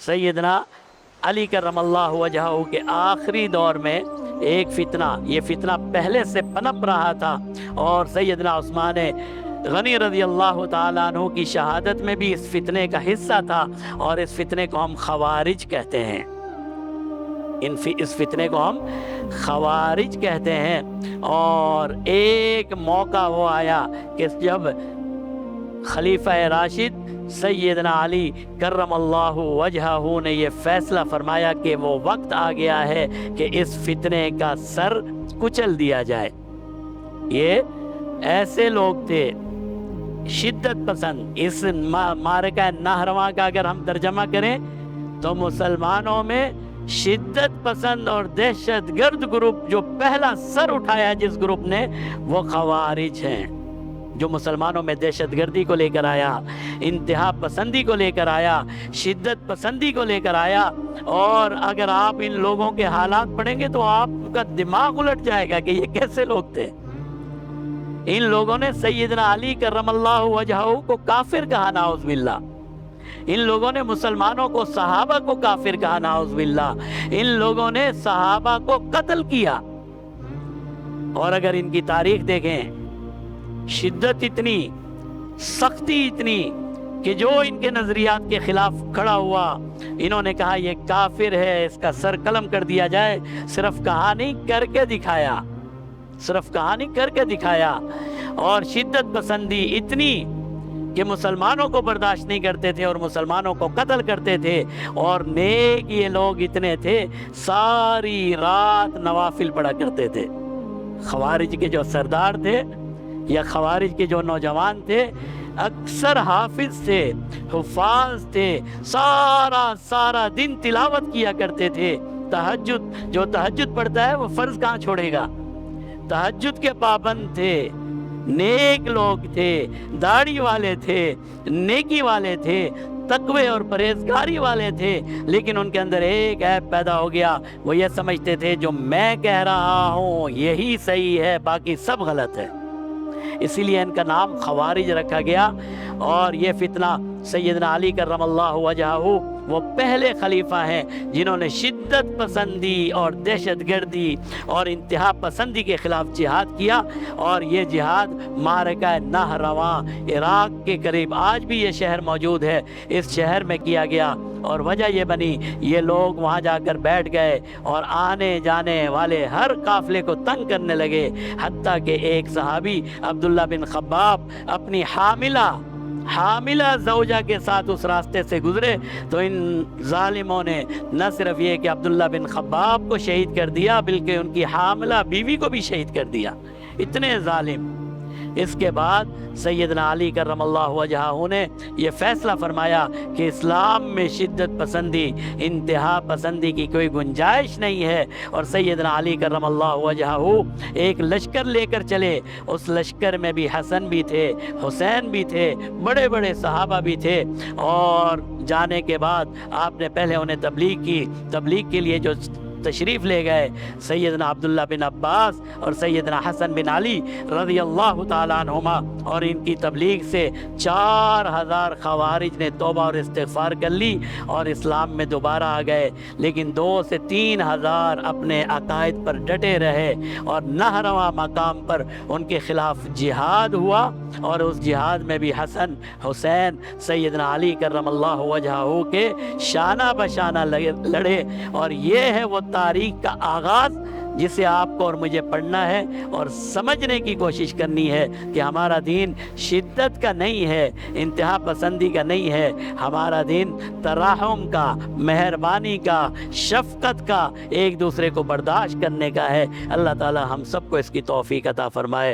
سیدنا علی کرم اللہ وجہہ کے آخری دور میں ایک فتنہ، یہ فتنہ پہلے سے پنپ رہا تھا، اور سیدنا عثمان غنی رضی اللہ تعالیٰ عنہ کی شہادت میں بھی اس فتنے کا حصہ تھا، اور اس فتنے کو ہم خوارج کہتے ہیں، اس فتنے کو ہم خوارج کہتے ہیں۔ اور ایک موقع وہ آیا کہ جب خلیفہ راشد سیدنا علی کرم اللہ وجہہ نے یہ فیصلہ فرمایا کہ وہ وقت آ گیا ہے کہ اس فتنے کا سر کچل دیا جائے۔ یہ ایسے لوگ تھے شدت پسند۔ اس معرکہ نہرواں کا اگر ہم ترجمہ کریں تو مسلمانوں میں شدت پسند اور دہشت گرد گروپ جو پہلا سر اٹھایا جس گروپ نے، وہ خوارج ہیں، جو مسلمانوں میں دہشت گردی کو لے کر آیا، انتہا پسندی کو لے کر آیا، شدت پسندی کو لے کر آیا۔ اور اگر آپ ان لوگوں کے حالات پڑھیں گے تو آپ کا دماغ الٹ جائے گا کہ یہ کیسے لوگ تھے۔ ان لوگوں نے سیدنا علی کرم اللہ وجہہ کو کافر کہا، نعوذ باللہ۔ ان لوگوں نے مسلمانوں کو، صحابہ کو کافر کہا، نعوذ باللہ۔ ان لوگوں نے صحابہ کو قتل کیا۔ اور اگر ان کی تاریخ دیکھیں، شدت اتنی، سختی اتنی کہ جو ان کے نظریات کے خلاف کھڑا ہوا، انہوں نے کہا یہ کافر ہے، اس کا سر قلم کر دیا جائے۔ صرف کہا نہیں، کر کے دکھایا، صرف کہا نہیں، کر کے دکھایا۔ اور شدت پسندی اتنی کہ مسلمانوں کو برداشت نہیں کرتے تھے اور مسلمانوں کو قتل کرتے تھے۔ اور نیک یہ لوگ اتنے تھے، ساری رات نوافل پڑھا کرتے تھے۔ خوارج کے جو سردار تھے یا خوارج کے جو نوجوان تھے، اکثر حافظ تھے، حفاظ تھے، سارا دن تلاوت کیا کرتے تھے۔ تہجد، جو تہجد پڑھتا ہے وہ فرض کہاں چھوڑے گا؟ تہجد کے پابند تھے، نیک لوگ تھے، داڑھی والے تھے، نیکی والے تھے، تقوی اور پرہیزگاری والے تھے۔ لیکن ان کے اندر ایک عیب پیدا ہو گیا، وہ یہ سمجھتے تھے جو میں کہہ رہا ہوں یہی صحیح ہے، باقی سب غلط ہے۔ اسی لیے ان کا نام خوارج رکھا گیا۔ اور یہ فتنہ سیدنا علی کرم اللہ وجہہ وہ پہلے خلیفہ ہیں جنہوں نے شدت پسندی اور دہشت گردی اور انتہا پسندی کے خلاف جہاد کیا۔ اور یہ جہاد معرکہ نہرواں، عراق کے قریب، آج بھی یہ شہر موجود ہے، اس شہر میں کیا گیا۔ اور وجہ یہ بنی، یہ لوگ وہاں جا کر بیٹھ گئے اور آنے جانے والے ہر قافلے کو تنگ کرنے لگے، حتیٰ کہ ایک صحابی عبداللہ بن خباب اپنی حاملہ زوجہ کے ساتھ اس راستے سے گزرے تو ان ظالموں نے نہ صرف یہ کہ عبداللہ بن خباب کو شہید کر دیا، بلکہ ان کی حاملہ بیوی کو بھی شہید کر دیا۔ اتنے ظالم۔ اس کے بعد سیدنا علی کرم اللہ وجہہ نے یہ فیصلہ فرمایا کہ اسلام میں شدت پسندی، انتہا پسندی کی کوئی گنجائش نہیں ہے۔ اور سیدنا علی کرم اللہ وجہہ ایک لشکر لے کر چلے۔ اس لشکر میں بھی حسن بھی تھے، حسین بھی تھے، بڑے بڑے صحابہ بھی تھے۔ اور جانے کے بعد آپ نے پہلے انہیں تبلیغ کی۔ تبلیغ کے لیے جو تشریف لے گئے سیدنا عبداللہ بن عباس اور سیدنا حسن بن علی رضی اللہ تعالیٰ عنہما، اور ان کی تبلیغ سے 4000 خوارج نے توبہ اور استغفار کر لی اور اسلام میں دوبارہ آ گئے۔ لیکن 2 سے 3 ہزار اپنے عقائد پر ڈٹے رہے، اور نہرواں مقام پر ان کے خلاف جہاد ہوا۔ اور اس جہاد میں بھی حسن، حسین، سیدنا علی کرم اللہ وجہہ کے شانہ بشانہ لڑے۔ اور یہ ہے وہ تاریخ کا آغاز جسے آپ کو اور مجھے پڑھنا ہے اور سمجھنے کی کوشش کرنی ہے کہ ہمارا دین شدت کا نہیں ہے، انتہا پسندی کا نہیں ہے۔ ہمارا دین تراحم کا، مہربانی کا، شفقت کا، ایک دوسرے کو برداشت کرنے کا ہے۔ اللہ تعالی ہم سب کو اس کی توفیق عطا فرمائے۔